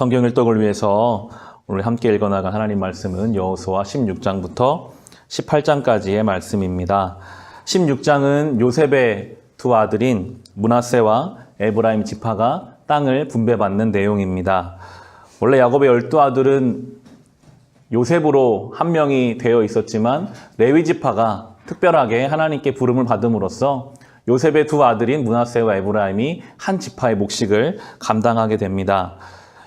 성경 일독을 위해서 오늘 함께 읽어나간 하나님 말씀은 여호수아 16장부터 18장까지의 말씀입니다. 16장은 요셉의 두 아들인 므낫세와 에브라임 지파가 땅을 분배받는 내용입니다. 원래 야곱의 12아들은 요셉으로 한 명이 되어 있었지만 레위 지파가 특별하게 하나님께 부름을 받음으로써 요셉의 두 아들인 므낫세와 에브라임이 한 지파의 몫을 감당하게 됩니다.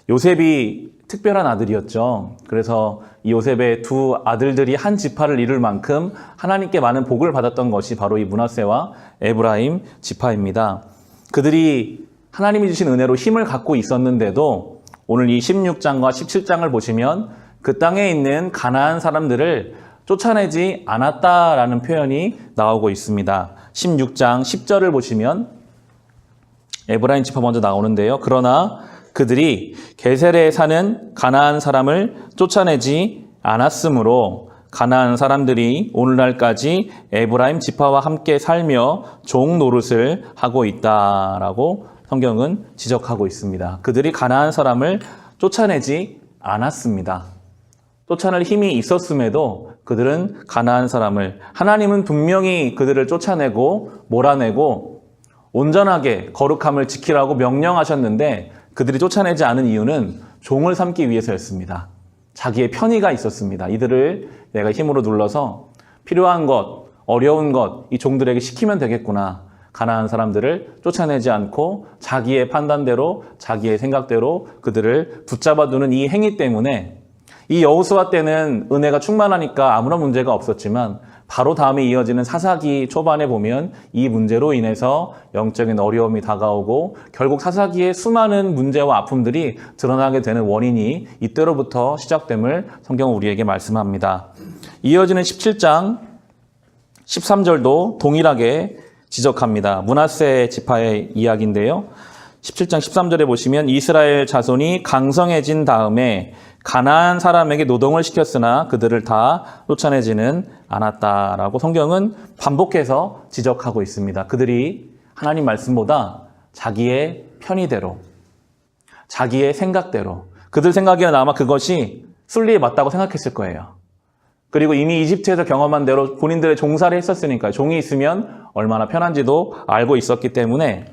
요셉이 특별한 아들이었죠. 그래서 이 요셉의 두 아들들이 한 지파를 이룰 만큼 하나님께 많은 복을 받았던 것이 바로 이 므낫세와 에브라임 지파입니다. 그들이 하나님이 주신 은혜로 힘을 갖고 있었는데도 오늘 이 16장과 17장을 보시면 그 땅에 있는 가나안 사람들을 쫓아내지 않았다라는 표현이 나오고 있습니다. 16장 10절을 보시면 에브라임 지파 먼저 나오는데요. 그러나 그들이 게셀에 사는 가나안 사람을 쫓아내지 않았으므로 가나안 사람들이 오늘날까지 에브라임 지파와 함께 살며 종 노릇을 하고 있다라고 성경은 지적하고 있습니다. 그들이 가나안 사람을 쫓아내지 않았습니다. 쫓아낼 힘이 있었음에도 그들은 가나안 사람을, 하나님은 분명히 그들을 쫓아내고 몰아내고 온전하게 거룩함을 지키라고 명령하셨는데 그들이 쫓아내지 않은 이유는 종을 삼기 위해서였습니다. 자기의 편의가 있었습니다. 이들을 내가 힘으로 눌러서 필요한 것, 어려운 것, 이 종들에게 시키면 되겠구나. 가나안 사람들을 쫓아내지 않고 자기의 판단대로, 자기의 생각대로 그들을 붙잡아두는 이 행위 때문에 이 여호수아 때는 은혜가 충만하니까 아무런 문제가 없었지만 바로 다음에 이어지는 사사기 초반에 보면 이 문제로 인해서 영적인 어려움이 다가오고 결국 사사기의 수많은 문제와 아픔들이 드러나게 되는 원인이 이때로부터 시작됨을 성경은 우리에게 말씀합니다. 이어지는 17장 13절도 동일하게 지적합니다. 므낫세 지파의 이야기인데요. 17장 13절에 보시면 이스라엘 자손이 강성해진 다음에 가나안 사람에게 노동을 시켰으나 그들을 다 쫓아내지는 않았다라고 성경은 반복해서 지적하고 있습니다. 그들이 하나님 말씀보다 자기의 편의대로, 자기의 생각대로, 그들 생각에는 아마 그것이 순리에 맞다고 생각했을 거예요. 그리고 이미 이집트에서 경험한 대로 본인들의 종살이 했었으니까요. 종이 있으면 얼마나 편한지도 알고 있었기 때문에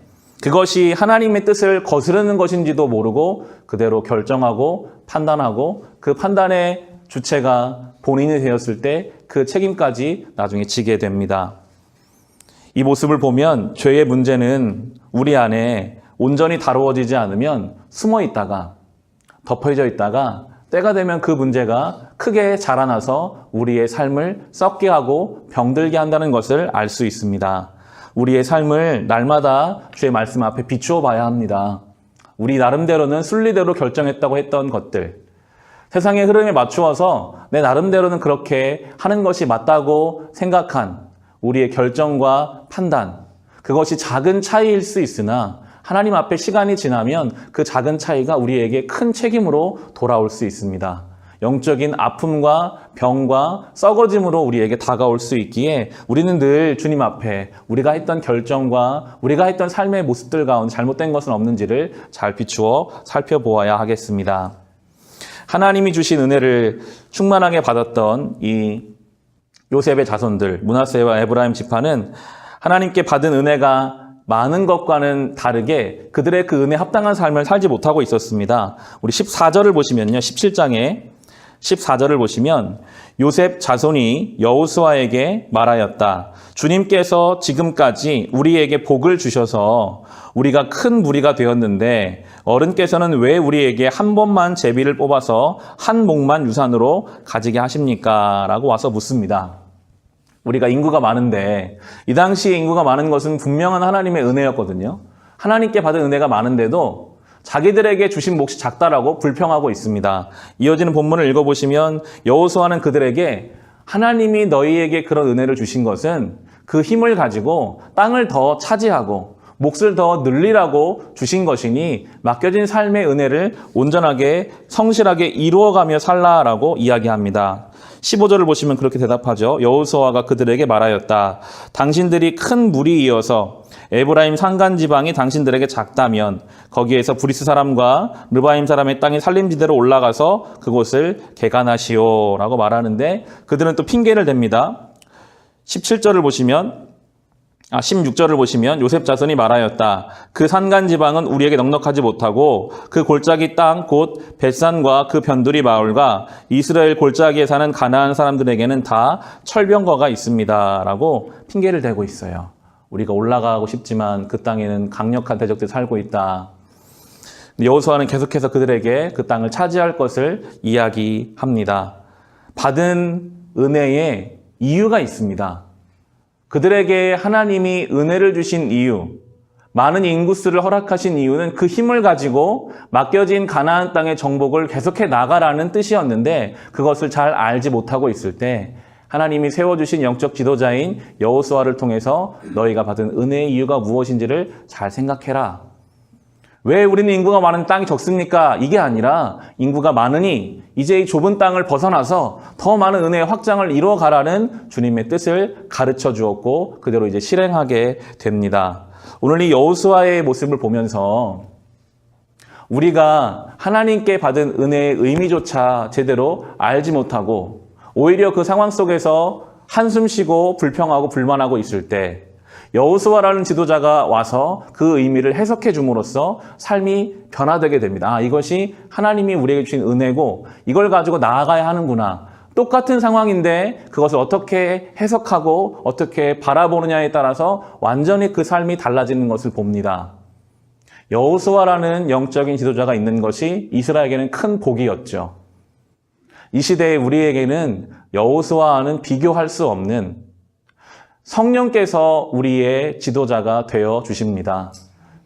그것이 하나님의 뜻을 거스르는 것인지도 모르고 그대로 결정하고 판단하고 그 판단의 주체가 본인이 되었을 때 그 책임까지 나중에 지게 됩니다. 이 모습을 보면 죄의 문제는 우리 안에 온전히 다루어지지 않으면 숨어 있다가 덮여져 있다가 때가 되면 그 문제가 크게 자라나서 우리의 삶을 썩게 하고 병들게 한다는 것을 알 수 있습니다. 우리의 삶을 날마다 주의 말씀 앞에 비추어 봐야 합니다. 우리 나름대로는 순리대로 결정했다고 했던 것들, 세상의 흐름에 맞추어서 내 나름대로는 그렇게 하는 것이 맞다고 생각한 우리의 결정과 판단, 그것이 작은 차이일 수 있으나 하나님 앞에 시간이 지나면 그 작은 차이가 우리에게 큰 책임으로 돌아올 수 있습니다. 영적인 아픔과 병과 썩어짐으로 우리에게 다가올 수 있기에 우리는 늘 주님 앞에 우리가 했던 결정과 우리가 했던 삶의 모습들 가운데 잘못된 것은 없는지를 잘 비추어 살펴보아야 하겠습니다. 하나님이 주신 은혜를 충만하게 받았던 이 요셉의 자손들, 므낫세와 에브라임 지파는 하나님께 받은 은혜가 많은 것과는 다르게 그들의 그 은혜에 합당한 삶을 살지 못하고 있었습니다. 우리 14절을 보시면요. 17장에 14절을 보시면 요셉 자손이 여호수아에게 말하였다. 주님께서 지금까지 우리에게 복을 주셔서 우리가 큰 무리가 되었는데 어른께서는 왜 우리에게 한 번만 제비를 뽑아서 한 목만 유산으로 가지게 하십니까? 라고 와서 묻습니다. 우리가 인구가 많은데 이 당시에 인구가 많은 것은 분명한 하나님의 은혜였거든요. 하나님께 받은 은혜가 많은데도 자기들에게 주신 몫이 작다라고 불평하고 있습니다. 이어지는 본문을 읽어보시면 여호수아는 그들에게 하나님이 너희에게 그런 은혜를 주신 것은 그 힘을 가지고 땅을 더 차지하고 몫을 더 늘리라고 주신 것이니 맡겨진 삶의 은혜를 온전하게 성실하게 이루어가며 살라라고 이야기합니다. 15절을 보시면 그렇게 대답하죠. 여호수아가 그들에게 말하였다. 당신들이 큰 무리이어서 에브라임 산간 지방이 당신들에게 작다면 거기에서 브리스 사람과 르바임 사람의 땅이 산림지대로 올라가서 그곳을 개간하시오라고 말하는데 그들은 또 핑계를 댑니다. 16절을 보시면 요셉 자손이 말하였다. 그 산간 지방은 우리에게 넉넉하지 못하고 그 골짜기 땅 곧 벳산과 그 변두리 마을과 이스라엘 골짜기에 사는 가나안 사람들에게는 다 철병거가 있습니다. 라고 핑계를 대고 있어요. 우리가 올라가고 싶지만 그 땅에는 강력한 대적들이 살고 있다. 여호수아는 계속해서 그들에게 그 땅을 차지할 것을 이야기합니다. 받은 은혜에 이유가 있습니다. 그들에게 하나님이 은혜를 주신 이유, 많은 인구수를 허락하신 이유는 그 힘을 가지고 맡겨진 가나안 땅의 정복을 계속해 나가라는 뜻이었는데 그것을 잘 알지 못하고 있을 때 하나님이 세워주신 영적 지도자인 여호수아를 통해서 너희가 받은 은혜의 이유가 무엇인지를 잘 생각해라. 왜 우리는 인구가 많은 땅이 적습니까? 이게 아니라 인구가 많으니 이제 이 좁은 땅을 벗어나서 더 많은 은혜의 확장을 이루어가라는 주님의 뜻을 가르쳐 주었고 그대로 이제 실행하게 됩니다. 오늘 이 여호수아의 모습을 보면서 우리가 하나님께 받은 은혜의 의미조차 제대로 알지 못하고 오히려 그 상황 속에서 한숨 쉬고 불평하고 불만하고 있을 때 여호수아라는 지도자가 와서 그 의미를 해석해 줌으로써 삶이 변화되게 됩니다. 이것이 하나님이 우리에게 주신 은혜고 이걸 가지고 나아가야 하는구나. 똑같은 상황인데 그것을 어떻게 해석하고 어떻게 바라보느냐에 따라서 완전히 그 삶이 달라지는 것을 봅니다. 여호수아라는 영적인 지도자가 있는 것이 이스라엘에게는 큰 복이었죠. 이 시대에 우리에게는 여호수아와는 비교할 수 없는 성령께서 우리의 지도자가 되어 주십니다.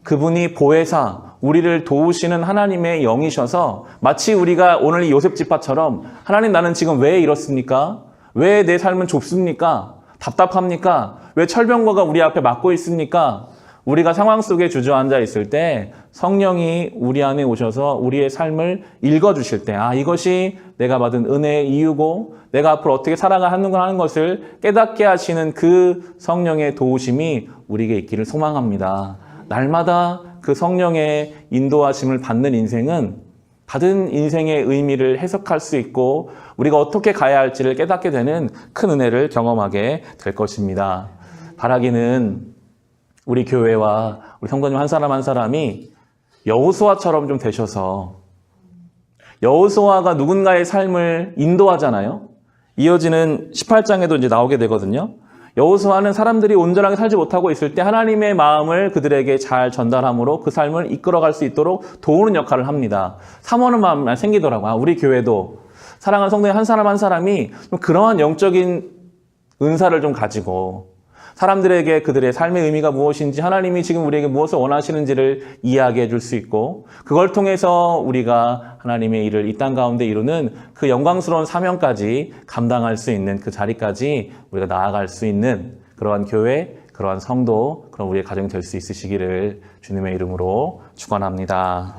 그분이 보혜사, 우리를 도우시는 하나님의 영이셔서 마치 우리가 오늘 이 요셉 지파처럼 하나님 나는 지금 왜 이렇습니까? 왜 내 삶은 좁습니까? 답답합니까? 왜 철병거가 우리 앞에 막고 있습니까? 우리가 상황 속에 주저앉아 있을 때 성령이 우리 안에 오셔서 우리의 삶을 읽어주실 때 이것이 내가 받은 은혜의 이유고 내가 앞으로 어떻게 살아가야 하는가 하는 것을 깨닫게 하시는 그 성령의 도우심이 우리에게 있기를 소망합니다. 날마다 그 성령의 인도하심을 받는 인생은 받은 인생의 의미를 해석할 수 있고 우리가 어떻게 가야 할지를 깨닫게 되는 큰 은혜를 경험하게 될 것입니다. 바라기는 우리 교회와 우리 성도님 한 사람 한 사람이 여호수아처럼 좀 되셔서 여호수아가 누군가의 삶을 인도하잖아요. 이어지는 18장에도 이제 나오게 되거든요. 여호수아는 사람들이 온전하게 살지 못하고 있을 때 하나님의 마음을 그들에게 잘 전달함으로 그 삶을 이끌어갈 수 있도록 도우는 역할을 합니다. 사모하는 마음이 생기더라고요. 우리 교회도 사랑하는 성도님 한 사람 한 사람이 좀 그러한 영적인 은사를 좀 가지고 사람들에게 그들의 삶의 의미가 무엇인지 하나님이 지금 우리에게 무엇을 원하시는지를 이야기해 줄 수 있고 그걸 통해서 우리가 하나님의 일을 이 땅 가운데 이루는 그 영광스러운 사명까지 감당할 수 있는 그 자리까지 우리가 나아갈 수 있는 그러한 교회, 그러한 성도, 그런 우리의 가정이 될 수 있으시기를 주님의 이름으로 축원합니다.